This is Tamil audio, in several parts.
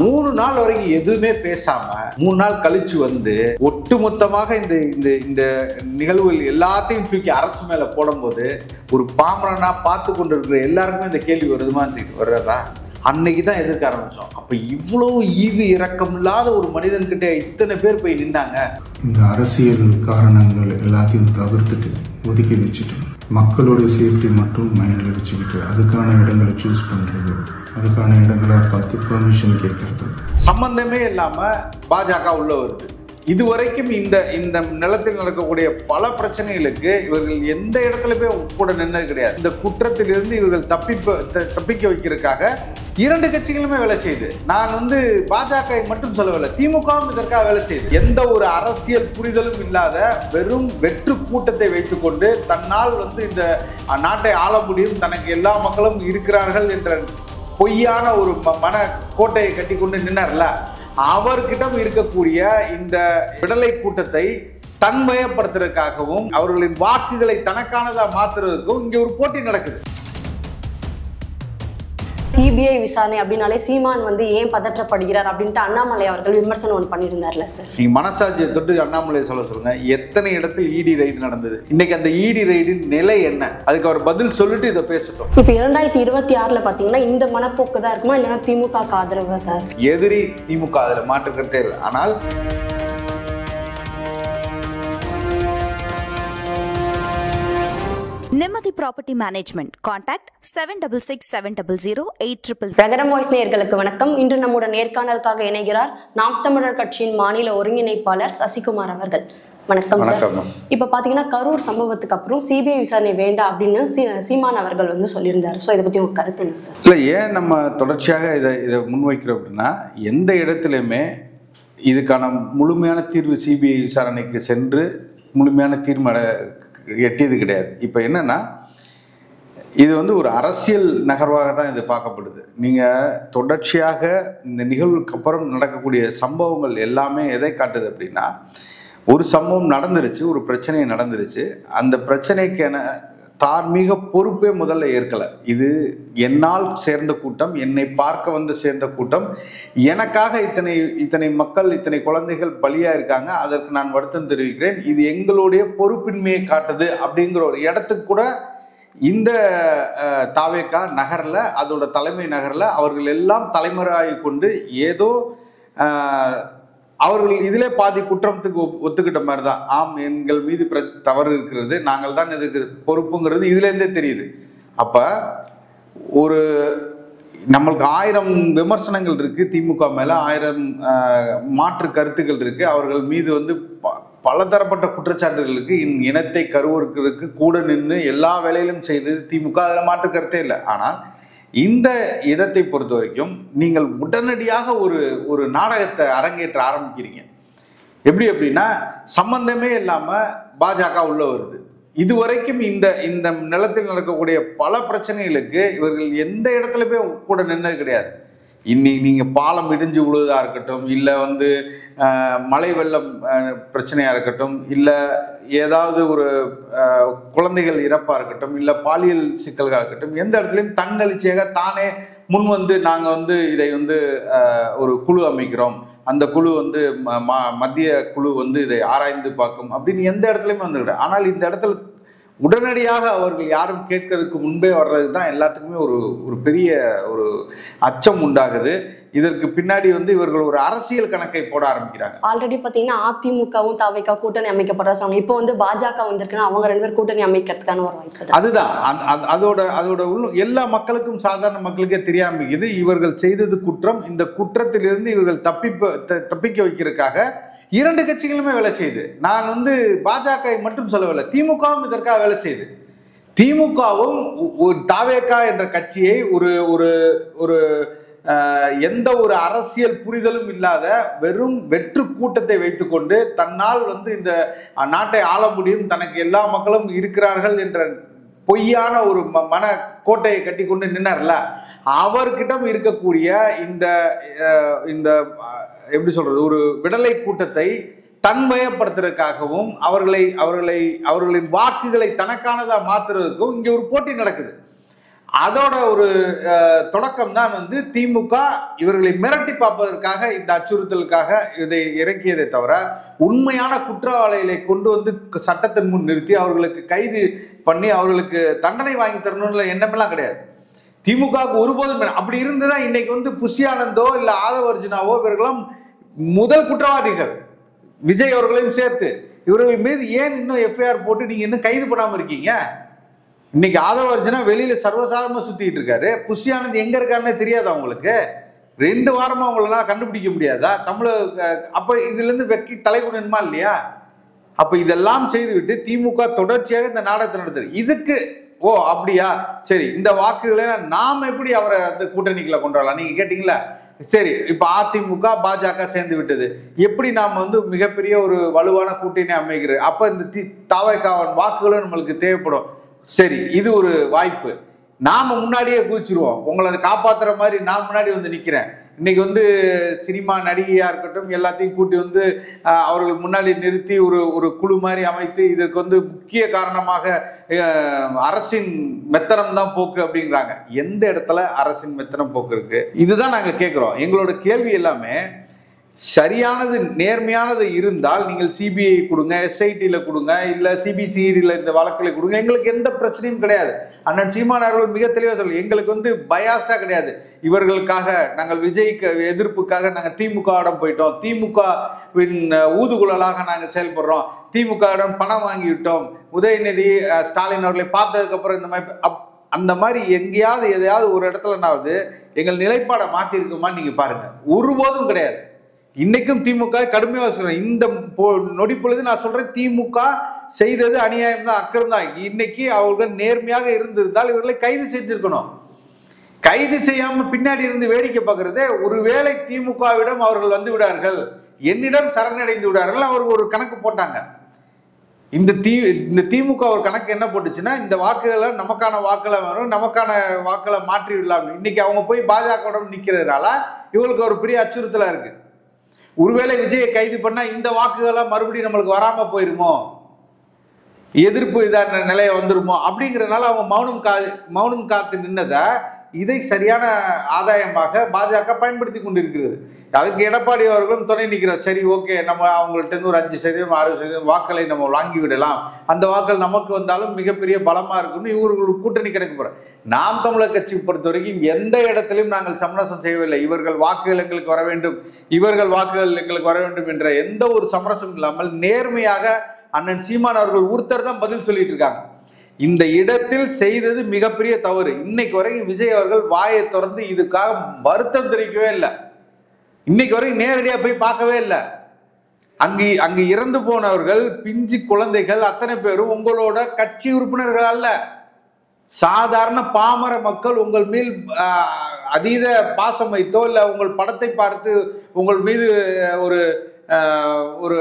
3 நாள் வரைக்கும் எதுவுமே பேசாம 3 நாள் கழிச்சு வந்து ஒட்டுமொத்தமாக இந்த இந்த இந்த நிகழ்வுகள் எல்லாத்தையும் தூக்கி அரசு மேல போடும்போது ஒரு பாமரனா பார்த்து கொண்டு இருக்கிற எல்லாருக்குமே இந்த கேள்வி வர்றதா அன்னைக்கு தான் எதிர்க்க ஆரம்பிச்சோம். அப்ப இவ்வளவு ஈவு இரக்கம் இல்லாத ஒரு மனிதன்கிட்ட இத்தனை பேர் போய் நின்னாங்க. இந்த அரசியல் காரணங்கள் எல்லாத்தையும் தவிர்த்துட்டு ஒதுக்கி வச்சுட்டு மக்களுடைய சேஃப்டி மட்டும் மைண்டில் வச்சுக்கிட்டு அதுக்கான இடங்களை சூஸ் பண்ணுறது, அதுக்கான இடங்களை பார்த்து பெர்மிஷன் கேட்கறது, சம்பந்தமே இல்லாம பாஜக உள்ள வருது. இதுவரைக்கும் இந்த இந்த நிலத்தில் நடக்கக்கூடிய பல பிரச்சனைகளுக்கு இவர்கள் எந்த இடத்துல போய் கூட நின்னது கிடையாது. இந்த குற்றத்திலிருந்து இவர்கள் தப்பிக்க வைக்கிறதுக்காக 2 கட்சிகளுமே வேலை செய்யுது. நான் வந்து பாஜக மட்டும் சொல்லவில்லை, திமுகவும் இதற்காக வேலை செய்யுது. எந்த ஒரு அரசியல் புரிதலும் இல்லாத வெறும் வெற்று கூட்டத்தை வைத்துக்கொண்டு தன்னால் வந்து இந்த நாட்டை ஆள முடியும், தனக்கு எல்லா மக்களும் இருக்கிறார்கள் என்ற பொய்யான ஒரு மன கோட்டையை கட்டி கொண்டு நின்னார்ல, அவர்கிட்ட இருக்கக்கூடிய இந்த விடலை கூட்டத்தை தன்மயப்படுத்துறதுக்காகவும் அவர்களின் வாக்குகளை தனக்கானதா மாத்துறதுக்கும் இங்க ஒரு போட்டி நடக்குது. சிபிஐ விசாரணை அப்படின்னாலே சீமான் வந்து ஏன் பதற்றப்படுகிறார் அப்படின்ட்டு அண்ணாமலை அவர்கள் விமர்சனம் ஒன்று பண்ணியிருந்தார்ல சார். நீங்க மனசாட்சியை தொட்டு அண்ணாமலை சொல்லுங்க, எத்தனை இடத்தில் இடி ரைடு நடந்தது, இன்னைக்கு அந்த இடி ரைடின் நிலை என்ன, அதுக்கு அவர் பதில் சொல்லிட்டு இதை பேசட்டும். இப்ப 2026 பாத்தீங்கன்னா இந்த மனப்போக்கு தான் இருக்குமா, இல்லைன்னா திமுக ஆதரவு தான்? எதிரி திமுக, அதுல மாற்றுக்கிறதே இல்லை. ஆனால் நிம்மதி ப்ராப்பர்ட்டி மேனேஜ்மெண்ட். கான்டாக்ட் 7667008800. பிரகரம் வாய்ஸ் நேயர்களுக்கு வணக்கம். இன்று நம்முடைய நேர்காணலுக்காக இணைகிறார் நாம் தமிழர் கட்சியின் மாநில ஒருங்கிணைப்பாளர் சசிகுமார் அவர்கள். வணக்கம் சார். இப்ப பாத்தீங்கன்னா கரூர் சம்பவத்துக்கு அப்புறம் சிபிஐ விசாரணை வேண்டாம் அப்படின்னு சீமான் அவர்கள் வந்து சொல்லியிருந்தாரு. ஸோ இதை பத்தி உங்க கருத்து என்ன சார்? இல்லை, ஏன் நம்ம தொடர்ச்சியாக இதை முன்வைக்கிறோம் அப்படின்னா, எந்த இடத்துலையுமே இதுக்கான முழுமையான தீர்வு சிபிஐ விசாரணைக்கு சென்று முழுமையான தீர்வு எட்டியது கிடையாது. இப்போ என்னன்னா, இது வந்து ஒரு அரசியல் நகர்வாக தான் இது பார்க்கப்படுது. நீங்கள் தொடர்ச்சியாக இந்த நிகழ்வுக்கு அப்புறம் நடக்கக்கூடிய சம்பவங்கள் எல்லாமே எதை காட்டுது அப்படின்னா, ஒரு சம்பவம் நடந்துருச்சு, ஒரு பிரச்சனை நடந்துருச்சு, அந்த பிரச்சனைக்கான தார்மீக பொறுப்பே முதல்ல ஏற்கலை. இது என்னால் சேர்ந்த கூட்டம், என்னை பார்க்க வந்து சேர்ந்த கூட்டம், எனக்காக இத்தனை மக்கள், இத்தனை குழந்தைகள் பலியா இருக்காங்க, அதற்கு நான் வருத்தம் தெரிவிக்கிறேன், இது எங்களுடைய பொறுப்பின்மையை காட்டுது அப்படிங்கிற ஒரு இடத்துக்கு கூட இந்த தாவேகா நகர்ல, அதோட தலைமை நகர்ல அவர்கள் எல்லாம் தலைமுறையாகி கொண்டு ஏதோ அவர்கள் இதிலே பாதி குற்றத்துக்கு ஒத்துக்கிட்ட மாதிரி தான். ஆம், எங்கள் மீது தவறு இருக்கிறது, நாங்கள் தான் இதுக்கு பொறுப்புங்கிறது இதுலேருந்தே தெரியுது. அப்ப ஒரு நம்மளுக்கு 1000 விமர்சனங்கள் இருக்கு, திமுக மேல 1000 மாற்று கருத்துக்கள் இருக்கு, அவர்கள் மீது வந்து பலதரப்பட்ட குற்றச்சாட்டுகளுக்கு இனத்தை கருவறுக்கிறதுக்கு கூட நின்று எல்லா வேலையிலும் செய்தது திமுக, அதில் மாற்று கருத்தே இல்லை. ஆனால் இந்த இடத்தை பொறுத்த வரைக்கும் நீங்கள் உடனடியாக ஒரு நாடகத்தை அரங்கேற்ற ஆரம்பிக்கிறீங்க. எப்படி அப்படின்னா, சம்பந்தமே இல்லாம பாஜக உள்ள வருது. இதுவரைக்கும் இந்த இந்த நிலத்தில் நடக்கக்கூடிய பல பிரச்சனைகளுக்கு இவர்கள் எந்த இடத்துல போய் கூட நின்னது கிடையாது. இன்னைக்கு நீங்கள் பாலம் இடிஞ்சு விழுவதாக இருக்கட்டும், இல்லை வந்து மழை வெள்ளம் பிரச்சனையாக இருக்கட்டும், இல்லை ஏதாவது ஒரு குழந்தைகள் இறப்பாக இருக்கட்டும், இல்லை பாலியல் சிக்கல்களாக இருக்கட்டும், எந்த இடத்துலையும் தன்னெழுச்சியாக தானே முன் வந்து நாங்கள் வந்து இதை வந்து ஒரு குழு அமைக்கிறோம், அந்த குழு வந்து மத்திய குழு வந்து இதை ஆராய்ந்து பார்க்கும் அப்படின்னு எந்த இடத்துலையுமே வந்து கிடையாது. ஆனால் இந்த இடத்துல உடனடியாக அவர்கள் யாரும் கேட்கறதுக்கு முன்பே வர்றது தான் எல்லாத்துக்குமே ஒரு பெரிய ஒரு அச்சம் உண்டாகுது. இதற்கு பின்னாடி வந்து இவர்கள் ஒரு அரசியல் கணக்கை போட ஆரம்பிக்கிறாங்க. ஆல்ரெடி பாத்தீங்கன்னா அதிமுகவும் தவிக கூட்டணி அமைக்கப்பட சொன்னாங்க. இப்போ வந்து பாஜக வந்திருக்குன்னா அவங்க 2 பேர் கூட்டணி அமைக்கிறதுக்கான ஒரு வாய்ப்பு. அதுதான் அதோட எல்லா மக்களுக்கும், சாதாரண மக்களுக்கே தெரியாமிக்குது இவர்கள் செய்தது குற்றம். இந்த குற்றத்திலிருந்து இவர்கள் தப்பிக்க வைக்கிறதுக்காக 2 கட்சிகளுமே வேலை செய்யுது. நான் வந்து பாஜக மட்டும் சொல்லவில்லை, திமுகவும் இதற்காக வேலை செய்யுது. திமுகவும் தாவேகா என்ற கட்சியை ஒரு எந்த ஒரு அரசியல் புரிதலும் இல்லாத வெறும் வெற்று கூட்டத்தை வைத்துக்கொண்டு தன்னால் வந்து இந்த நாட்டை ஆள முடியும், தனக்கு எல்லா மக்களும் இருக்கிறார்கள் என்ற பொய்யான ஒரு மன கோட்டையை கட்டி கொண்டு நின்னார்ல, அவர்கிட்ட இருக்கக்கூடிய இந்த இந்த எப்படி சொல்றது, ஒரு விடலை கூட்டத்தை தன்மயப்படுத்துறதுக்காகவும் அவர்களின் வாக்குகளை தனக்கானதா மாத்துறதுக்கும் இங்க ஒரு போட்டி நடக்குது. அதோட ஒரு தொடக்கம் தான் வந்து திமுக இவர்களை மிரட்டி பார்ப்பதற்காக இந்த அச்சுறுத்தலுக்காக இதை இறக்கியதை தவிர உண்மையான குற்றவாளிகளை கொண்டு வந்து சட்டத்தின் முன் நிறுத்தி அவர்களுக்கு கைது பண்ணி அவர்களுக்கு தண்டனை வாங்கி தரணும்னு எண்ணமெல்லாம் கிடையாது. திமுகவுக்கு ஒருபோதும் அப்படி இருந்துதான் இன்னைக்கு வந்து புஷி ஆனந்தோ இல்ல ஆதவ அர்ஜுனாவோ இவர்களும் முதல் குற்றவாளிகள், விஜய் அவர்களையும் சேர்த்து இவர்கள் மீது ஏன் இன்னும் எஃப்ஐஆர் போட்டு நீங்க இன்னும் கைது பண்ணாம இருக்கீங்க? இன்னைக்கு ஆதவ அர்ஜுனா வெளியில சர்வசாதாரணமா சுத்திட்டு இருக்காரு. புஷி ஆனந்த் எங்க இருக்காருன்னே தெரியாது அவங்களுக்கு. 2 வாரமா அவங்கள கண்டுபிடிக்க முடியாதா? அப்ப இதுல இருந்து வெக்கி தலைகுனிமா இல்லையா? அப்ப இதெல்லாம் செய்துவிட்டு திமுக தொடர்ச்சியாக இந்த நாடகத்தை நடத்துது. இதுக்கு அப்படியா, சரி, இந்த வாக்குகளை நாம எப்படி அவரை அந்த கூட்டணிக்குள்ள கொண்டு வரலாம் நீங்க கேட்டீங்களா? சரி, இப்ப அதிமுக பாஜக சேர்ந்து விட்டது, எப்படி நாம வந்து மிகப்பெரிய ஒரு வலுவான கூட்டணி அமைக்கிறது? அப்ப இந்த தவைக்காவன் வாக்குகளும் நம்மளுக்கு தேவைப்படும். சரி, இது ஒரு வாய்ப்பு. நாம முன்னாடியே குதிச்சிருவோம், உங்களை காப்பாத்துற மாதிரி நான் முன்னாடி வந்து நிக்கிறேன். இன்னைக்கு வந்து சினிமா நடிகையா இருக்கட்டும் எல்லாத்தையும் கூட்டி வந்து அவர்கள் முன்னாடி நிறுத்தி ஒரு குழு மாதிரி அமைத்து இதற்கு வந்து முக்கிய காரணமாக அரசின் மெத்தனம் தான் போக்கு அப்படிங்கிறாங்க. எந்த இடத்துல அரசின் மெத்தனம் போக்கு இருக்கு? இதுதான் நாங்க கேட்கிறோம். எங்களோட கேள்வி எல்லாமே சரியானது நேர்மையானது இருந்தால் நீங்கள் சிபிஐ கொடுங்க, எஸ்ஐடியில கொடுங்க, இல்ல சிபிசிஐடியில இந்த வழக்குகளை கொடுங்க, எங்களுக்கு எந்த பிரச்சனையும் கிடையாது. அண்ணன் சீமான் அவர்கள் மிக தெளிவாக சொல்லு, எங்களுக்கு வந்து பயாஸ்டா கிடையாது. இவர்களுக்காக நாங்கள் விஜய்க்கு எதிர்ப்புக்காக நாங்கள் திமுகவிடம் போயிட்டோம், திமுகவின் ஊதுகுழலாக நாங்கள் செயல்படுறோம், திமுகவிடம் பணம் வாங்கிவிட்டோம், உதயநிதி ஸ்டாலின் அவர்களை பார்த்ததுக்கு அப்புறம் இந்த மாதிரி அந்த மாதிரி எங்கேயாவது எதையாவது ஒரு இடத்துலனாவது எங்கள் நிலைப்பாடை மாற்றி இருக்குமான்னு நீங்க பாருங்க. ஒருபோதும் கிடையாது. இன்னைக்கும் திமுக கடுமையாக சொல்றேன். இந்த நொடி பொழுது நான் சொல்றேன், திமுக செய்தது அநியாயம் தான், அக்கிரம் தான். இன்னைக்கு அவர்கள் நேர்மையாக இருந்திருந்தால் இவர்களை கைது செஞ்சிருக்கணும். கைது செய்யாம பின்னாடி இருந்து வேடிக்கை பார்க்கறதே. ஒருவேளை திமுகவிடம் அவர்கள் வந்து விடார்கள், என்னிடம் சரணடைந்து விடார்கள், அவர்கள் ஒரு கணக்கு போட்டாங்க. இந்த திமுக ஒரு கணக்கு என்ன போட்டுச்சுன்னா, இந்த வாக்குகளை நமக்கான வாக்களை வேணும், நமக்கான வாக்களை மாற்றி விடலாம். இன்னைக்கு அவங்க போய் பாஜகவுடன் நிக்கிறதுனால இவங்களுக்கு ஒரு பெரிய அச்சுறுத்தலா இருக்கு. ஒருவேளை விஜயை கைது பண்ணா இந்த வாக்குகள்லாம் மறுபடியும் நம்மளுக்கு வராம போயிருமோ, எதிர்ப்பு இதான நிலைய வந்துருமோ அப்படிங்கிறதுனால அவங்க மௌனம் காத்து நின்னத இதை சரியான ஆதாயமாக பாஜக பயன்படுத்தி கொண்டிருக்கிறது. அதுக்கு எடப்பாடி அவர்களும் துணை நிற்கிறார். சரி, ஓகே, நம்ம அவங்கள்ட்ட ஒரு 5% 6% வாக்களை நம்ம வாங்கி விடலாம், அந்த வாக்கள் நமக்கு வந்தாலும் மிகப்பெரிய பலமா இருக்கும்னு இவர்களுக்கு கூட்டணி கிடைக்க போற. நாம் தமிழர் கட்சி பொறுத்த வரைக்கும் எந்த இடத்திலும் நாங்கள் சமரசம் செய்யவில்லை. இவர்கள் வாக்குகள் எங்களுக்கு வர வேண்டும், இவர்கள் வாக்குகள் எங்களுக்கு வர வேண்டும் என்ற எந்த ஒரு சமரசம் இல்லாமல் நேர்மையாக அண்ணன் சீமான் அவர்கள் ஒருத்தர் தான் பதில் சொல்லிட்டு இருக்காங்க. இந்த இடத்தில் செய்தது மிகப்பெரிய தவறு. இன்னைக்கு வரைக்கும் விஜய் அவர்கள் வாயை திறந்து இதுக்காக வருத்தம் தெரிவிக்கவே இல்லை. இன்னைக்கு வரைக்கும் நேரடியாக போய் பார்க்கவே இல்லை. அங்கு இறந்து போனவர்கள் பிஞ்சு குழந்தைகள் அத்தனை பேரும் உங்களோட கட்சி உறுப்பினர்கள் அல்ல, சாதாரண பாமர மக்கள். உங்கள் மீது அதீத பாசம் வைத்தோ இல்ல உங்கள் படத்தை பார்த்து உங்கள் மீது ஒரு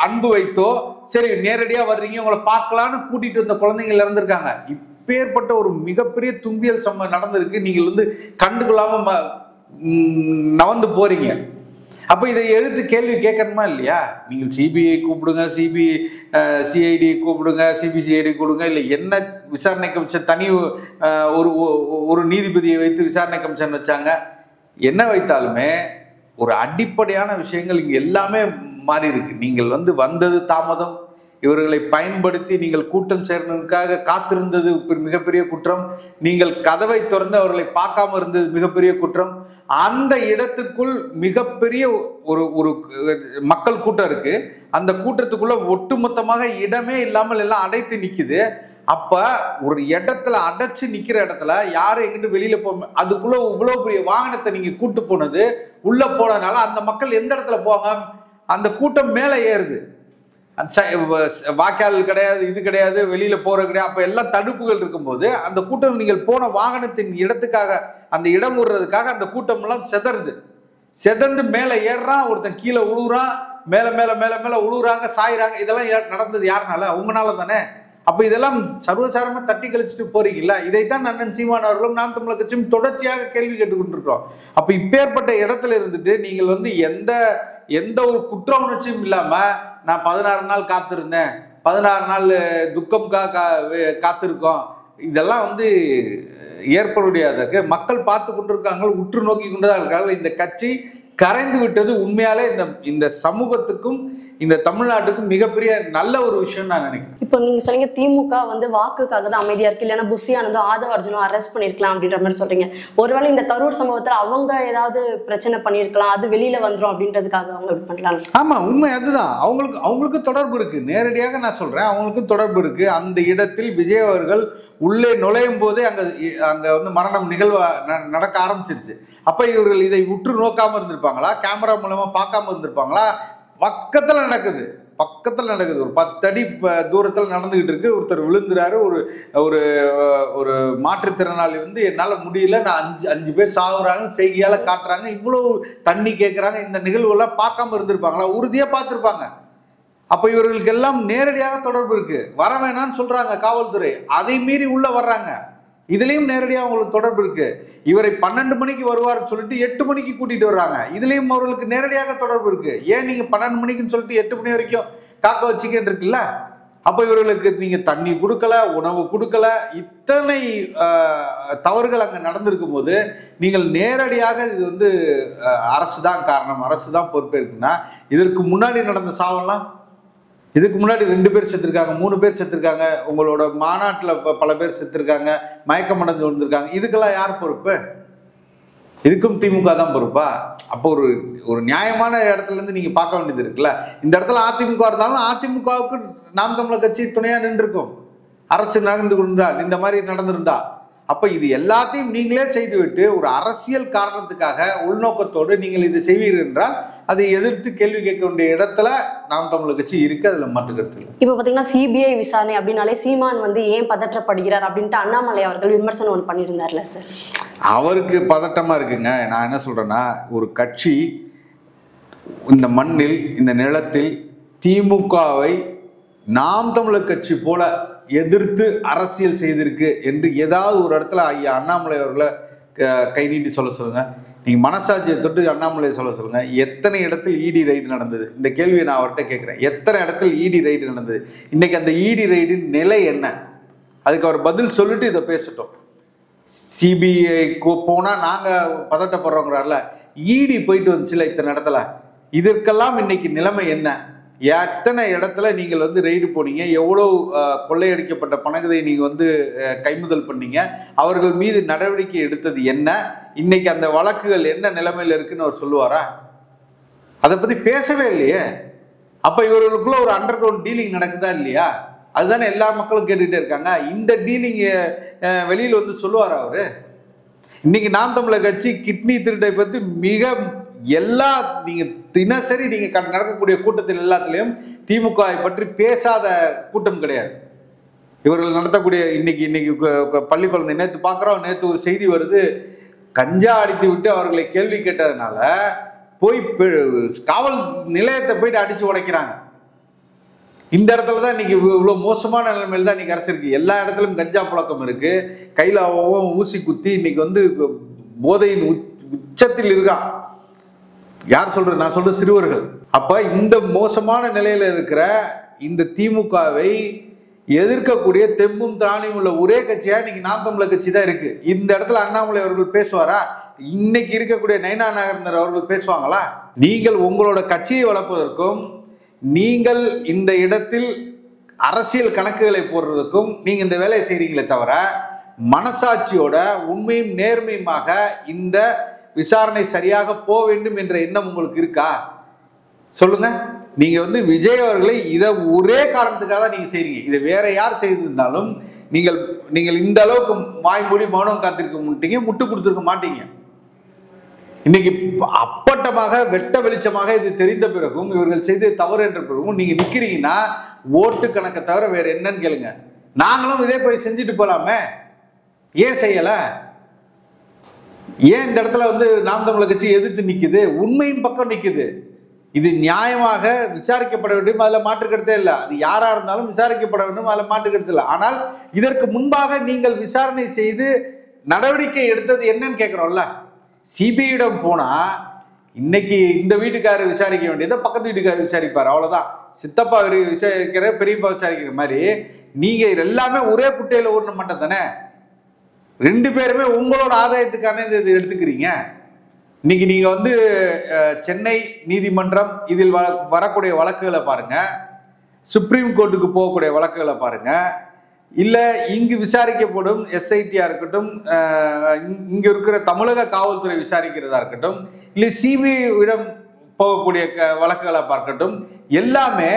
அன்பு வைத்தோ சரி நேரடியா வர்றீங்க உங்களை பார்க்கலான்னு கூட்டிட்டு வந்த குழந்தைகள் இறந்துருக்காங்க. இப்பேற்பட்ட ஒரு மிகப்பெரிய துன்பியல் சம்பவம் நடந்திருக்கு. நீங்கள் வந்து கண்டுகொள்ளாம நவந்து போறீங்க. அப்ப இதை எடுத்து கேள்வி கேட்கணுமா இல்லையா? நீங்கள் சிபிஐ கூப்பிடுங்க, சிஐடி கூப்பிடுங்க, சிபிசிஐடி கூப்பிடுங்க, இல்லை என்ன விசாரணை கமிஷன் தனி ஒரு நீதிபதியை வைத்து விசாரணை கமிஷன் வச்சாங்க. என்ன வைத்தாலுமே ஒரு அடிப்படையான விஷயங்கள் இங்க எல்லாமே மாறி இருக்கு. நீங்கள் வந்து வந்தது தாமதம், இவர்களை பயன்படுத்தி நீங்கள் கூட்டம் சேர்ந்ததுக்காக காத்திருந்தது மிகப்பெரிய குற்றம், நீங்கள் கதவை திறந்து அவர்களை பார்க்காம இருந்தது மிகப்பெரிய குற்றம். அந்த இடத்துக்குள் மிகப்பெரிய ஒரு மக்கள் கூட்டம் இருக்கு. அந்த கூட்டத்துக்குள்ள ஒட்டுமொத்தமாக இடமே இல்லாமல் எல்லாம் அடைத்து நிக்குது. அப்ப ஒரு இடத்துல அடைச்சு நிக்கிற இடத்துல யாரும் எங்கிட்டு வெளியில போக, அதுக்குள்ள இவ்வளவு பெரிய வாகனத்தை நீங்க கூட்டு போனது உள்ள போனதுனால அந்த மக்கள் எந்த இடத்துல போவாங்க? அந்த கூட்டம் மேல ஏறுது. வாய்க்கால் கிடையாது, இது கிடையாது, வெளியில போறது கிடையாது. அப்ப எல்லாம் தடுப்புகள் இருக்கும்போது அந்த கூட்டம் நீங்கள் போன வாகனத்தின் இடத்துக்காக அந்த இடம் விடுறதுக்காக அந்த கூட்டம் எல்லாம் செதர்ந்து மேல ஏறுறான், ஒருத்தன் கீழே உழுவுறான், மேல மேல மேல மேல உழுவுறாங்க, சாயிறாங்க. இதெல்லாம் நடந்தது யாருனால? உங்களால தானே. அப்ப இதெல்லாம் சர்வசாரமா தட்டி கழிச்சுட்டு போறீங்களா? இதைத்தான் அண்ணன் சீமான் அவர்களும் நாம் தமிழர் கட்சியும் தொடர்ச்சியாக கேள்வி கேட்டுக்கொண்டிருக்கிறோம். அப்ப இப்பேற்பட்ட இடத்துல இருந்துட்டு நீங்கள் வந்து எந்த ஒரு குற்ற உணர்ச்சியும் இல்லாம நான் 16 நாள் காத்திருந்தேன், 16 நாள் துக்கம் காத்திருக்கோம், இதெல்லாம் வந்து ஏற்படுவதற்கு மக்கள் பார்த்து கொண்டிருக்காங்க, உற்று நோக்கி கொண்டுதான் இருக்காங்க. இந்த கட்சி கரைந்து விட்டது உண்மையாலே இந்த சமூகத்துக்கும் இந்த தமிழ்நாட்டுக்கும் மிகப்பெரிய நல்ல ஒரு விஷயம் நான் நினைக்கிறேன். இப்போ நீங்க சொல்றீங்க திமுக வந்து வாக்குக்காக தான் அமைதியா இருக்கு, இல்லைன்னா புஷியானதோ ஆதவ அர்ஜுனோ அரெஸ்ட் பண்ணிருக்கலாம் அப்படின்ற மாதிரி சொல்றீங்க. ஒருவேளை இந்த கரூர் சம்பவத்துல அவங்க ஏதாவது பிரச்சனை பண்ணிருக்கலாம், அது வெளியில வந்துரும் அப்படின்றதுக்காக அவங்க இப்படி பண்ணலாம். ஆமா, உண்மை அதுதான். அவங்களுக்கு தொடர்பு இருக்கு. நேரடியாக நான் சொல்றேன், அவங்களுக்கு தொடர்பு இருக்கு. அந்த இடத்தில் விஜய் அவர்கள் உள்ளே நுழையும் போதே அங்க வந்து மரணம் நிகழ்வு நடக்க ஆரம்பிச்சிருச்சு. அப்ப இவர்கள் இதை உற்று நோக்காம இருந்திருப்பாங்களா? கேமரா மூலமா பார்க்காம இருந்திருப்பாங்களா? பக்கத்துல நடக்குது, ஒரு 10 அடி தூரத்தில் நடந்துகிட்டு இருக்கு. ஒருத்தர் விழுந்துறாரு. ஒரு ஒரு மாற்றுத்திறனாளி வந்து என்னால முடியல, நான் 5 பேர் சாகுறாங்க, செய்கையால காட்டுறாங்க, இவ்வளவு தண்ணி கேட்கறாங்க. இந்த நிகழ்வுலாம் பார்க்காம இருந்திருப்பாங்களா? உறுதியா பார்த்திருப்பாங்க. அப்ப இவர்களுக்கு எல்லாம் நேரடியாக தொடர்பு இருக்கு. வர வேணாம்னு சொல்றாங்க காவல்துறை, அதை மீறி உள்ள வர்றாங்க. இதுலயும் நேரடியாக அவங்களுக்கு தொடர்பு இருக்கு. இவரை 12 மணிக்கு வருவார்னு சொல்லிட்டு 8 மணிக்கு கூட்டிட்டு வர்றாங்க. இதுலயும் அவர்களுக்கு நேரடியாக தொடர்பு இருக்கு. ஏன் நீங்க 12 மணிக்குன்னு சொல்லிட்டு 8 மணி வரைக்கும் காக்க வச்சுக்கிட்டு இருக்குல்ல? அப்ப இவர்களுக்கு நீங்க தண்ணி கொடுக்கல, உணவு கொடுக்கல, இத்தனை தவறுகள் அங்க நடந்திருக்கும் போது நீங்கள் நேரடியாக இது வந்து அரசு தான் காரணம், அரசு தான் பொறுப்பேற்குன்னா, இதற்கு முன்னாடி நடந்த சாவெல்லாம், இதுக்கு முன்னாடி 2 பேர் செத்துருக்காங்க, 3 பேர் செத்துருக்காங்க, உங்களோட மாநாட்டில் பல பேர் செத்துருக்காங்க, மயக்கம் அடைஞ்சு விழுந்திருக்காங்க. இதுக்கெல்லாம் யார் பொறுப்பு? இதுக்கும் திமுக தான் பொறுப்பா? அப்போ ஒரு நியாயமான இடத்துல இருந்து நீங்க பார்க்க வேண்டியது இருக்குல்ல. இந்த இடத்துல அதிமுக இருந்தாலும் அதிமுகவுக்கு நாம் தமிழர் கட்சி துணையா நின்றுருக்கும். அரசு நடந்து கொண்டிருந்தா, இந்த மாதிரி நடந்திருந்தா, அப்ப இது எல்லாத்தையும் நீங்களே செய்துவிட்டு ஒரு அரசியல் காரணத்துக்காக உள்நோக்கத்தோடு நீங்கள் இது செய்வீர்கள் என்றால் அதை எதிர்த்து கேள்வி கேட்க வேண்டிய இடத்துல நாம் தமிழர் கட்சி இருக்கு. அதுல மாற்றுக்கிறது இல்லை. இப்ப பாத்தீங்கன்னா சிபிஐ விசாரணை அப்படின்னாலே சீமான் வந்து ஏன் பதற்றப்படுகிறார் அப்படின்ட்டு அண்ணாமலை அவர்கள் விமர்சனம் ஒன்று பண்ணியிருந்தார்ல சார். அவருக்கு பதட்டமா இருக்குங்க. நான் என்ன சொல்றேன்னா, ஒரு கட்சி இந்த மண்ணில் இந்த நிலத்தில் திமுகவை நாம் தமிழர் கட்சி போல எதிர்த்து அரசியல் செய்திருக்கு என்று ஏதாவது ஒரு இடத்துல ஐயா அண்ணாமலை அவர்களை கை நீட்டி சொல்ல சொல்லுங்க. நீங்க மனசாட்சியை தொட்டு அண்ணாமலையை சொல்ல சொல்லுங்க. எத்தனை இடத்தில் இடி ரைடு நடந்தது? இந்த கேள்வியை நான் அவர்கிட்ட கேட்கிறேன். எத்தனை இடத்தில் இடி ரைடு நடந்தது? இன்னைக்கு அந்த இடி ரைடின் நிலை என்ன? அதுக்கு அவர் பதில் சொல்லிட்டு இதை பேசட்டும். சிபிஐ போனா நாங்க பதட்டப்படுறோங்கிறார்ல, இடி போயிட்டு வந்துச்சுல இத்தனை இடத்துல, இதற்கெல்லாம் இன்னைக்கு நிலைமை என்ன? எத்தனை இடத்துல நீங்கள் வந்து ரெய்டு போனீங்க? எவ்வளவு கொள்ளையடிக்கப்பட்ட பணத்தை நீங்க வந்து கைமுதல் பண்ணீங்க? அவர்கள் மீது நடவடிக்கை எடுத்தது என்ன? இன்னைக்கு அந்த வழக்குகள் என்ன நிலைமையில இருக்குன்னு அவர் சொல்லுவாரா? அதை பத்தி பேசவே இல்லையே. அப்ப இவர்களுக்குள்ள ஒரு அண்டர் கிரவுண்ட் டீலிங் நடக்குதா இல்லையா? அதுதானே எல்லா மக்களும் கேட்டுக்கிட்டே இருக்காங்க. இந்த டீலிங் வெளியில் வந்து சொல்லுவாரா அவரு? இன்னைக்கு நாம் தமிழர் கட்சி கிட்னி திருட்டை பத்தி மிக எல்லா நீங்க தினசரி நீங்க நடக்கக்கூடிய கூட்டத்தில் எல்லாத்திலையும் திமுகவை பற்றி பேசாத கூட்டம் கிடையாது. இவர்கள் நடத்தக்கூடிய இன்னைக்கு பள்ளி குழந்தை நேற்று பார்க்குறோம். நேற்று ஒரு செய்தி வருது, கஞ்சா அடித்து விட்டு அவர்களை கேள்வி கேட்டதுனால போய் காவல் நிலையத்தை போயிட்டு அடிச்சு உடைக்கிறாங்க. இந்த இடத்துல தான் இன்னைக்கு இவ்வளவு மோசமான நிலைமையில தான் இன்னைக்கு அரசு இருக்கு. எல்லா இடத்துலயும் கஞ்சா புழக்கம் இருக்கு. கையில ஊசி குத்தி இன்னைக்கு வந்து போதையின் உச்சத்தில் இருக்கான். யார் சொல்றது? நான் சொல்ற சிறுவர்கள். அப்ப இந்த மோசமான நிலையில இருக்கிற இந்த திமுகவை எதிர்க்கக்கூடிய தெம்பும் திராணியும் உள்ள ஒரே கட்சியா இன்னைக்கு நாம் தமிழர் கட்சி தான் இருக்கு. இந்த இடத்துல அண்ணாமலை அவர்கள் பேசுவாரா? இன்னைக்கு இருக்கக்கூடிய நயனா நாகேந்திரன் அவர்கள் பேசுவாங்களா? நீங்கள் உங்களோட கட்சியை வளர்ப்பதற்கும் நீங்கள் இந்த இடத்தில் அரசியல் கணக்குகளை போடுறதுக்கும் நீங்க இந்த வேலையை செய்றீங்களே தவிர, மனசாட்சியோட உண்மையும் நேர்மையுமாக இந்த விசாரணை சரியாக போக வேண்டும் என்ற எண்ணம் உங்களுக்கு இருக்கா? சொல்லுங்க. நீங்க வந்து விஜய் அவர்களை இதை ஒரே காரணத்துக்காக தான் நீங்க செய்றீங்க. இதை வேற யார் செய்திருந்தாலும் நீங்கள் இந்த அளவுக்கு வாய்மொழி மௌனம் காத்திருக்க மாட்டீங்க, முட்டு கொடுத்துருக்க மாட்டீங்க. இன்னைக்கு அப்பட்டமாக வெட்ட வெளிச்சமாக இது தெரிந்த பிறகும் இவர்கள் செய்த தவறு என்ற பிறகும் நீங்க நிக்கிறீங்கன்னா ஓட்டு கணக்கை தவிர வேற என்னன்னு கேளுங்க. நாங்களும் இதே போய் செஞ்சுட்டு போலாமே, ஏன் செய்யல? ஏன் இந்த இடத்துல வந்து நாம் தமிழர் கட்சி எதிர்த்து நிக்குது? உண்மையின் பக்கம் நிக்குது. இது நியாயமாக விசாரிக்கப்பட வேண்டும், அதுல மாற்றுக்கருத்தே இல்லை. அது யாரா இருந்தாலும் விசாரிக்கப்பட வேண்டும், அதுல மாற்றுக்கருத்து இல்லை. ஆனால் இதற்கு முன்பாக நீங்கள் விசாரணை செய்து நடவடிக்கை எடுத்தது என்னன்னு கேட்கிறோம்ல. சிபிஐயிடம் போனா இன்னைக்கு இந்த வீட்டுக்காரர் விசாரிக்க வேண்டியதை பக்கத்து வீட்டுக்காரர் விசாரிப்பார், அவ்வளவுதான். சித்தப்பா விசாரிக்கிற, பெரியப்பா விசாரிக்கிற மாதிரி நீங்க எல்லாமே ஒரே குட்டையில ஊர்ன மாட்டேன் தானே. 2 பேருமே உங்களோட ஆதாயத்துக்கான இது எடுத்துக்கிறீங்க. இன்னைக்கு நீங்க வந்து சென்னை நீதிமன்றம் இதில் வரக்கூடிய வழக்குகளை பாருங்க, சுப்ரீம் கோர்ட்டுக்கு போகக்கூடிய வழக்குகளை பாருங்க, இல்ல இங்கு விசாரிக்கப்படும் எஸ்ஐடியா இருக்கட்டும், இங்க இருக்கிற தமிழக காவல்துறை விசாரிக்கிறதா இருக்கட்டும், இல்ல சிபிஐ போகக்கூடிய வழக்குகளை பார்க்கட்டும், எல்லாமே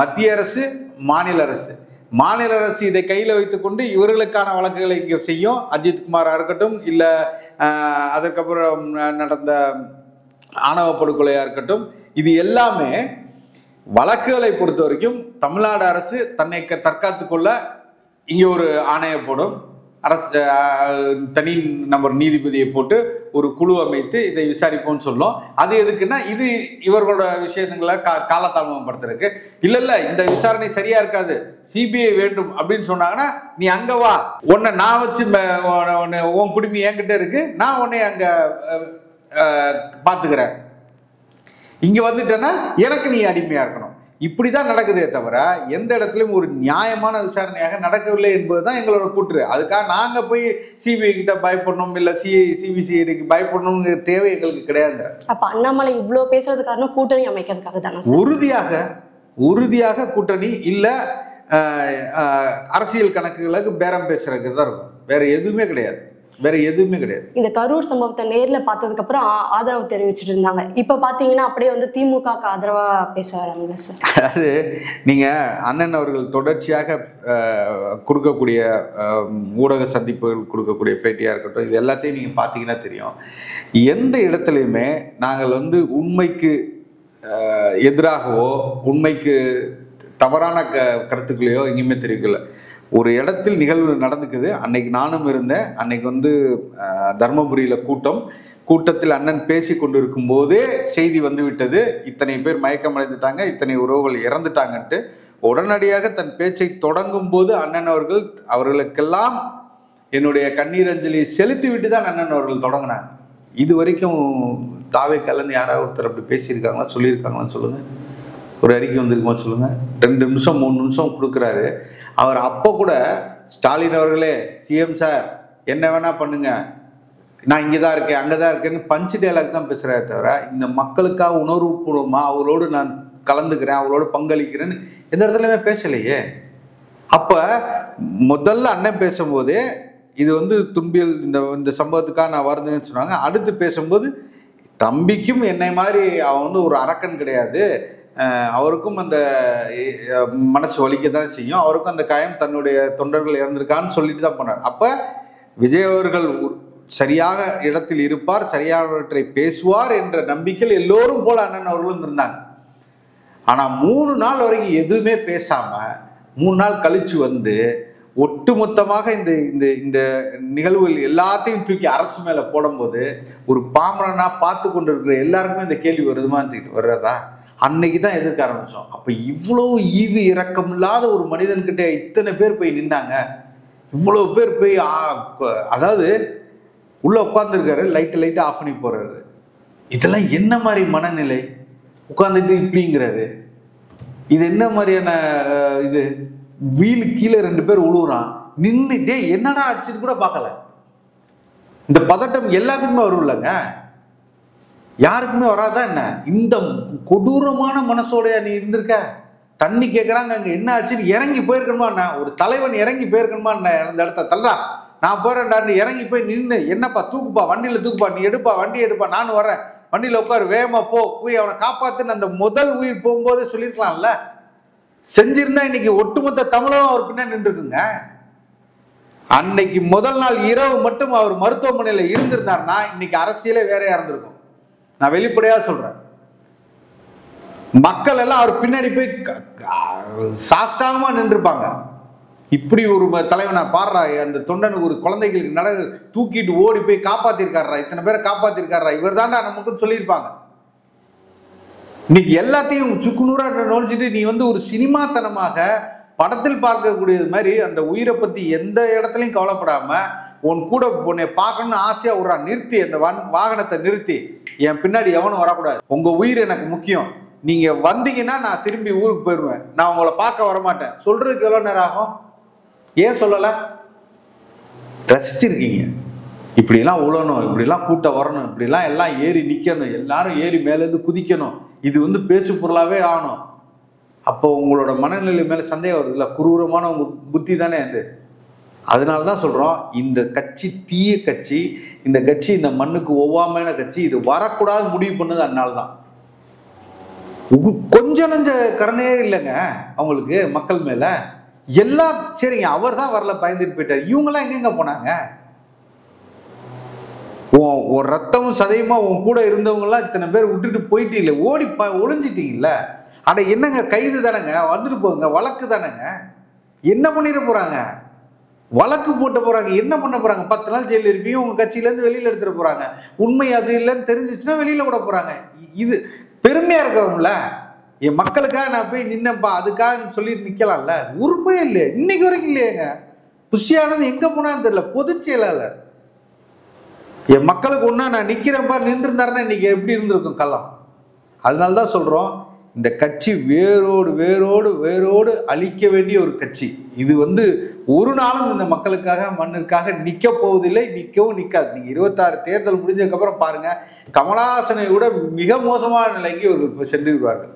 மத்திய அரசு, மாநில அரசு. மாநில அரசு இதை கையில் வைத்துக்கொண்டு இவர்களுக்கான வழக்குகளை இங்கே செய்யும். அஜித்குமாரா இருக்கட்டும், இல்ல அதுக்கப்புறம் நடந்த ஆணவ படுகொலையா இருக்கட்டும், இது எல்லாமே வழக்குகளை பொறுத்த வரைக்கும் தமிழ்நாடு அரசு தன்னை தற்காத்துக் கொள்ள இங்கே ஒரு ஆணையை போடும். அரசு தனி நபர் நீதிபதியை போட்டு ஒரு குழு அமைத்து இதை விசாரிப்போம்னு சொல்லும். அது எதுக்குன்னா இது இவர்களோட விஷயங்களை காலதாமதப்படுத்துறதுக்கு. இல்ல இந்த விசாரணை சரியா இருக்காது, சிபிஐ வேண்டும் அப்படின்னு சொன்னாங்கன்னா நீ அங்க வா, உன்னை நான் வச்சு உன் குடுமி என்கிட்ட இருக்கு, நான் உன்னை அங்க பாத்துக்கிறேன், இங்க வந்துட்டேன்னா எனக்கு நீ அடிமையா இருக்கணும். இப்படிதான் நடக்குதே தவிர எந்த இடத்துலயும் ஒரு நியாயமான விசாரணையாக நடக்கவில்லை என்பதுதான் எங்களோட கூற்று. அதுக்காக நாங்க போய் சிபிஐ கிட்ட பயப்படணும், இல்ல சிபிசிஐடிக்கு பயப்படணும்ங்கிற தேவை எங்களுக்கு கிடையாது. அப்ப அண்ணாமலை இவ்வளவு பேசுறது காரணம் கூட்டணி அமைக்கிறதுக்காக தானே? உறுதியாக கூட்டணி இல்ல அரசியல் கணக்குகளுக்கு பேரம் பேசுறதுக்கு தான் இருக்கும். வேற எதுவுமே கிடையாது. இந்த கரூர் சம்பவத்தை நேர்ல பார்த்ததுக்கு அப்புறம் ஆதரவு தெரிவிச்சுட்டு இருந்தாங்க. இப்ப பாத்தீங்கன்னா அப்படியே வந்து திமுக ஆதரவா பேச வராங்க சார். அதாவது நீங்க அண்ணன் அவர்கள் தொடர்ச்சியாக கொடுக்கக்கூடிய ஊடக சந்திப்புகள், கொடுக்கக்கூடிய பேட்டியா இருக்கட்டும், இது எல்லாத்தையும் நீங்க பாத்தீங்கன்னா தெரியும். எந்த இடத்துலையுமே நாங்கள் வந்து உண்மைக்கு எதிராகவோ உண்மைக்கு தவறான கருத்துக்களையோ எங்கேயுமே தெரிவிக்கல. ஒரு இடத்தில் நிகழ்வு நடந்துக்குது. அன்னைக்கு நானும் இருந்தேன். அன்னைக்கு வந்து தர்மபுரியில கூட்டத்தில் அண்ணன் பேசி கொண்டிருக்கும் போதே செய்தி வந்து விட்டது, இத்தனை பேர் மயக்கம் அடைந்துட்டாங்க, இத்தனை உறவுகள் இறந்துட்டாங்கன்ட்டு. உடனடியாக தன் பேச்சை தொடங்கும் போது அண்ணன் அவர்களுக்கெல்லாம் என்னுடைய கண்ணீர் அஞ்சலியை செலுத்தி விட்டு தான் அண்ணன் அவர்கள் தொடங்கினாங்க. இது வரைக்கும் தாவே கலந்து யாராவது ஒருத்தர் அப்படி பேசியிருக்காங்களா, சொல்லியிருக்காங்களான்னு சொல்லுங்க. ஒரு அறிக்கை வந்திருக்குமா சொல்லுங்க. 2 நிமிஷம் 3 நிமிஷம் கொடுக்குறாரு. அவர் அப்போ கூட ஸ்டாலின் அவர்களே, சிஎம் சார் என்ன வேணா பண்ணுங்க, நான் இங்கதான் இருக்கேன் அங்கதான் இருக்கேன்னு பஞ்சு டயலாக் தான் பேசுறாரு தவிர இந்த மக்களுக்காக உணர்வுபூர்வமா அவரோடு நான் கலந்துக்கிறேன், அவரோடு பங்களிக்கிறேன்னு எந்த இடத்துலயுமே பேசலையே. அப்ப முதல்ல அண்ணன் பேசும்போதே இது வந்து துன்பியல் இந்த சம்பவத்துக்காக நான் வருதுன்னு சொன்னாங்க. அடுத்து பேசும்போது தம்பிக்கும் என்னை மாதிரி அவன் வந்து ஒரு அரக்கன் கிடையாது, அவருக்கும் அந்த மனசு வலிக்க தான் செய்யும், அவருக்கும் அந்த காயம் தன்னுடைய தொண்டர்கள் இறந்திருக்கான்னு சொல்லிட்டு தான் போனார். அப்ப விஜய் அவர்கள் சரியாக இடத்தில் இருப்பார், சரியானவற்றை பேசுவார் என்ற நம்பிக்கையில் எல்லோரும் போல அண்ணன் அவர்களும் இருந்தாங்க. ஆனா 3 நாள் வரைக்கும் எதுவுமே பேசாம 3 நாள் கழிச்சு வந்து ஒட்டுமொத்தமாக இந்த நிகழ்வுகள் எல்லாத்தையும் தூக்கி அரசு மேல போடும்போது ஒரு பாமரனா பார்த்து கொண்டு இருக்கிற எல்லாருக்குமே இந்த கேள்வி வர்றதா? அன்னைக்கு தான் எதிர்க்க ஆரம்பிச்சோம். அப்ப இவ்வளவு ஈவு இரக்கம் இல்லாத ஒரு மனிதன்கிட்ட இத்தனை பேர் போய் நின்னாங்க, இவ்வளவு பேர் போய் அதாவது உள்ள உட்கார்ந்துருக்காரு, லைட்டை ஆஃப் பண்ணி போறாரு. இதெல்லாம் என்ன மாதிரி மனநிலை? உட்கார்ந்துட்டு இப்படிங்கிறாரு. இது என்ன மாதிரியான இது? வீலு கீழே 2 பேர் உழுவுறான், நின்றுட்டே என்னடா ஆச்சுன்னு கூட பார்க்கல. இந்த பதட்டம் எல்லாத்துக்குமே வரும் இல்லைங்க, யாருக்குமே வராதான் என்ன? இந்த கொடூரமான மனசோடைய நீ இருந்திருக்க. தண்ணி கேட்கறாங்க, அங்க என்ன ஆச்சுன்னு இறங்கி போயிருக்கணுமா? ஒரு தலைவன் இறங்கி போயிருக்கணுமா? அந்த இடத்த தள்ளா நான் போறேன்டான்னு இறங்கி போய் நின்று, என்னப்பா தூக்குப்பா, வண்டியில தூக்குப்பா, நீ எடுப்பா, வண்டி எடுப்பா, நானும் வரேன், வண்டியில உட்காரு, வேகமா போய் அவனை காப்பாத்துன்னு அந்த முதல் உயிர் போகும்போதே சொல்லியிருக்கலாம்ல. செஞ்சிருந்தா இன்னைக்கு ஒட்டுமொத்த தமிழகம் அவர் பின்னாடி நின்றுக்குங்க. அன்னைக்கு முதல் நாள் இரவு மட்டும் அவர் மருத்துவமனையில இருந்திருந்தாருன்னா இன்னைக்கு அரசியலே வேறையா இருந்திருக்கும். நான் வெளிப்படையா சொல்றேன். மக்கள் எல்லாம் அவர் பின்னாடி போய் சாஷ்டாங்கமா நின்றுப்பாங்க. இப்படி ஒரு தலைவனை பாடுறா, அந்த தொண்டனுக்கு ஒரு குழந்தைகளுக்கு தூக்கிட்டு ஓடி போய் காப்பாத்திருக்காரா, இத்தனை பேரை காப்பாத்திருக்காரா, இவர் தாண்டா நமக்கு சொல்லியிருப்பாங்க. இன்னைக்கு எல்லாத்தையும் சுக்குநூறா நோடிச்சுட்டு நீ வந்து ஒரு சினிமாத்தனமாக படத்தில் பார்க்கக்கூடியது மாதிரி அந்த உயிரை பத்தி எந்த இடத்துலையும் கவலைப்படாம உன் கூட உன்னை பார்க்கணும்னு ஆசையா விடுறா. நிறுத்தி அந்த வாகனத்தை நிறுத்தி, என் பின்னாடி எவனும் வரக்கூடாது, உங்க உயிர் எனக்கு முக்கியம், நீங்க வந்தீங்கன்னா நான் திரும்பி ஊருக்கு போயிடுவேன், நான் உங்களை பார்க்க வரமாட்டேன் சொல்றதுக்கு எவ்வளவு நேரம் ஆகும்? ஏன் சொல்லல? ரசிச்சிருக்கீங்க. இப்படிலாம் உழணும், இப்படிலாம் கூட்டம் வரணும், இப்படிலாம் எல்லாம் ஏறி நிற்கணும், எல்லாரும் ஏறி மேலேருந்து குதிக்கணும், இது வந்து பேச்சு பொருளாகவே ஆகணும். அப்போ உங்களோட மனநிலை மேலே சந்தேகம் வருதுல்ல, குரூரமான உங்க புத்தி தானே அது. அதனால தான் சொல்கிறோம், இந்த கட்சி தீய கட்சி, இந்த கட்சி இந்த மண்ணுக்கு ஒவ்வாமையான கட்சி, இது வரக்கூடாது முடிவு பண்ணது அதனால தான். கொஞ்சம் நஞ்ச கருணையே இல்லைங்க அவங்களுக்கு மக்கள் மேல. எல்லாம் சரிங்க, அவர் தான் வரல, பயந்துட்டு போயிட்டார். இவங்கெல்லாம் எங்கெங்க போனாங்க? ஒரு ரத்தமும் சதையுமா உன் கூட இருந்தவங்க எல்லாம் இத்தனை பேர் விட்டுட்டு போயிட்டீங்களே, ஓடி ஒளிஞ்சிட்டீங்கல்ல. அட என்னங்க, கைது தானேங்க, வந்துட்டு போங்க, வழக்கு தானேங்க, என்ன பண்ணிட போறாங்க? வழக்கு போட்டு போறாங்க, என்ன பண்ண போறாங்க? 10 நாள் ஜெயில இருப்பீங்க, உங்க கட்சியில இருந்து வெளியில எடுத்துட்டு போறாங்க. உண்மை அது இல்லைன்னு தெரிஞ்சிச்சுன்னா வெளியில கூட போறாங்க. இது பெருமையா இருக்கவும்ல, என் மக்களுக்காக நான் போய் நின்னப்பா அதுக்காக சொல்லிட்டு நிக்கலாம்ல. உண்மையே இல்லையே, இன்னைக்கு வரைக்கும் இல்லையேங்க. புஷியானது எங்க போனான்னு தெரியல, பொதுச் செயலாளர். என் மக்களுக்கு ஒன்னா நான் நிக்கிறேன்ப்பா, நின்று இருந்தாருன்னா இன்னைக்கு எப்படி இருந்திருக்கும் கல்லாம். அதனாலதான் சொல்றோம், இந்த கட்சி வேரோடு வேரோடு வேரோடு அழிக்க வேண்டிய ஒரு கட்சி. இது வந்து ஒரு நாளும் இந்த மக்களுக்காக மண்ணிற்காக நிக்க போவதில்லை, நிக்கவும் நிக்காது. நீங்க 26 தேர்தல் முடிஞ்சதுக்கு அப்புறம் பாருங்க, கமலஹாசனை விட மிக மோசமான நிலைக்கு ஒரு சென்று விடுவார்கள்.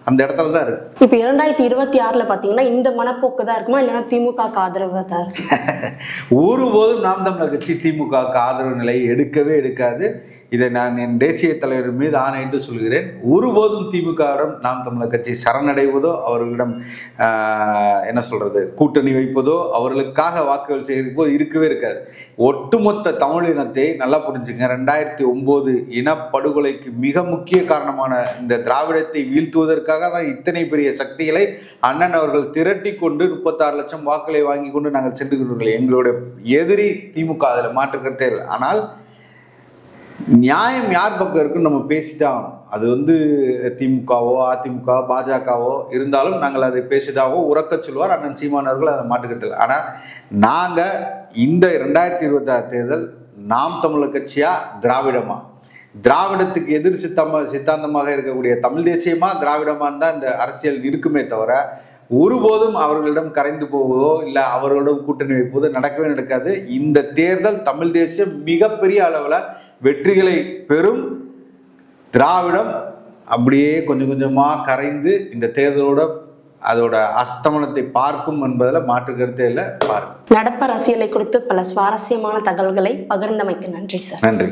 அந்த இடத்துல தான் இருக்கு. இப்ப 2026 பாத்தீங்கன்னா இந்த மனப்போக்கு தான் இருக்குமா, இல்லைன்னா திமுக ஆதரவு தான் இருக்கு? ஒருபோதும் நாம் தமிழர் கட்சி திமுக ஆதரவு நிலையை எடுக்கவே எடுக்காது. இதை நான் என் தேசிய தலைவர் மீது ஆணையிட்டு சொல்கிறேன். ஒருபோதும் திமுகவிடம் நாம் தமிழர் கட்சி சரணடைவதோ, அவர்களிடம் என்ன சொல்றது, கூட்டணி வைப்பதோ, அவர்களுக்காக வாக்குகள் சேகரிப்போ இருக்கவே இருக்காது. ஒட்டுமொத்த தமிழினத்தை நல்லா புரிஞ்சுங்க. 2009 இனப்படுகொலைக்கு மிக முக்கிய காரணமான இந்த திராவிடத்தை வீழ்த்துவதற்காக தான் இத்தனை பெரிய சக்திகளை அண்ணன் அவர்கள் திரட்டி கொண்டு 36 லட்சம் வாக்குகளை வாங்கி கொண்டு நாங்கள் சென்று கொண்டிருக்கிறோம். எங்களுடைய எதிரி திமுக, அதில் மாற்றுக்கிறதே இல்லை. ஆனால் நியாயம் யார் பக்கம் இருக்குன்னு நம்ம பேசிதான். அது வந்து திமுகவோ அதிமுக பாஜகவோ இருந்தாலும் நாங்கள் அதை பேசிதாவோ உறக்க சொல்வார் அண்ணன் சீமானவர்கள், அதை மாட்டுக்கிட்டல. ஆனால் நாங்கள் இந்த 2026 தேர்தல் நாம் தமிழர் கட்சியா திராவிடமா, திராவிடத்துக்கு எதிர் சித்தாந்தமாக இருக்கக்கூடிய தமிழ் தேசியமா திராவிடமான்னு தான் இந்த அரசியல் இருக்குமே தவிர ஒருபோதும் அவர்களிடம் கரைந்து போவதோ இல்லை அவர்களிடம் கூட்டணி வைப்பதோ நடக்கவே நடக்காது. இந்த தேர்தல் தமிழ் தேசியம் மிகப்பெரிய அளவில் வெற்றிகளை பெறும். திராவிடம் அப்படியே கொஞ்சம் கொஞ்சமாக கரைந்து இந்த தேர்தலோட அதோட அஸ்தமனத்தை பார்க்கும் என்பதில் மாற்று கருத்தே இல்லை. பாருங்க. நடப்பு அரசியலை குறித்து பல சுவாரஸ்யமான தகவல்களை பகிர்ந்தமைக்கு நன்றி சார். நன்றி.